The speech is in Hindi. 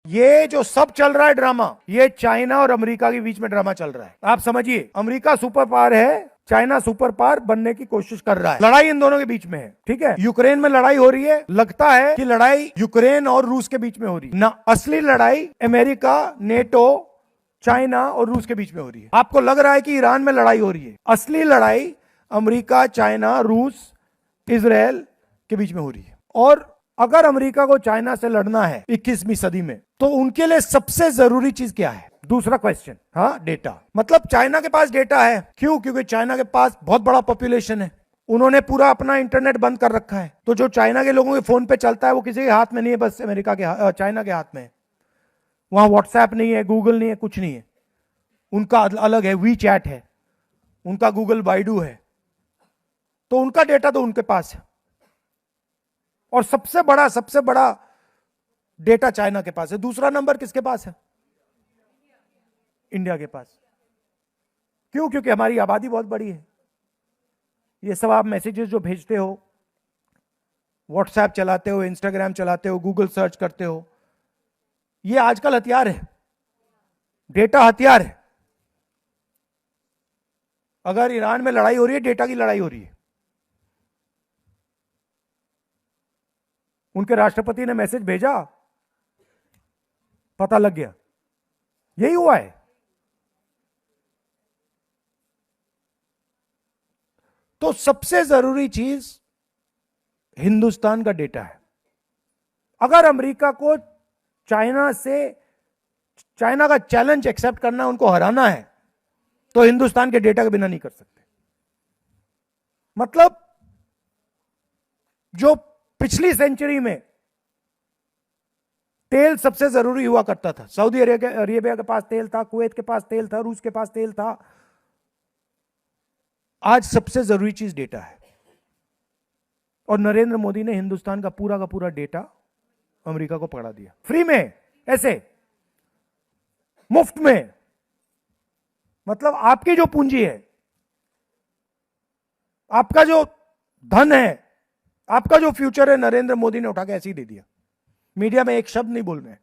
ये जो सब चल रहा है ड्रामा, ये चाइना और अमेरिका के बीच में ड्रामा चल रहा है। आप समझिए, अमेरिका सुपर पावर है, चाइना सुपर पावर बनने की कोशिश कर रहा है। लड़ाई इन दोनों के बीच में है, ठीक है। यूक्रेन में लड़ाई हो रही है, लगता है कि लड़ाई यूक्रेन और रूस के बीच में हो रही है ना, असली लड़ाई अमेरिका, नेटो, चाइना और रूस के बीच में हो रही है। आपको लग रहा है कि ईरान में लड़ाई हो रही है, असली लड़ाई अमेरिका, चाइना, रूस, इजराइल के बीच में हो रही है। और अगर अमेरिका को चाइना से लड़ना है 21वीं सदी में, तो उनके लिए सबसे जरूरी चीज क्या है? दूसरा क्वेश्चन, हाँ, डेटा। मतलब चाइना के पास डेटा है, क्यों? क्योंकि चाइना के पास बहुत बड़ा पॉपुलेशन है, उन्होंने पूरा अपना इंटरनेट बंद कर रखा है। तो जो चाइना के लोगों के फोन पे चलता है वो किसी के हाथ में नहीं है, बस अमेरिका के, चाइना के हाथ में है। वहां व्हाट्सएप नहीं है, गूगल नहीं है, कुछ नहीं है। उनका अलग है, वी चैट है, उनका गूगल बाइडू है। तो उनका डेटा तो उनके पास है, और सबसे बड़ा डेटा चाइना के पास है। दूसरा नंबर किसके पास है? इंडिया के पास। क्यों? क्योंकि हमारी आबादी बहुत बड़ी है। ये सब आप मैसेजेस जो भेजते हो, व्हाट्सएप चलाते हो, इंस्टाग्राम चलाते हो, गूगल सर्च करते हो, ये आजकल हथियार है, डेटा हथियार है। अगर ईरान में लड़ाई हो रही है, डेटा की लड़ाई हो रही है। उनके राष्ट्रपति ने मैसेज भेजा, पता लग गया, यही हुआ है। तो सबसे जरूरी चीज हिंदुस्तान का डेटा है। अगर अमेरिका को चाइना का चैलेंज एक्सेप्ट करना, उनको हराना है, तो हिंदुस्तान के डेटा के बिना नहीं कर सकते। मतलब जो पिछली सेंचुरी में तेल सबसे जरूरी हुआ करता था, सऊदी अरेबिया के पास तेल था, कुवैत के पास तेल था, रूस के पास तेल था, आज सबसे जरूरी चीज डेटा है। और नरेंद्र मोदी ने हिंदुस्तान का पूरा डेटा अमेरिका को पकड़ा दिया, फ्री में, ऐसे मुफ्त में। मतलब आपकी जो पूंजी है, आपका जो धन है, आपका जो फ्यूचर है, नरेंद्र मोदी ने उठा के ऐसे ही दे दिया। मीडिया में एक शब्द नहीं बोल रहे हैं।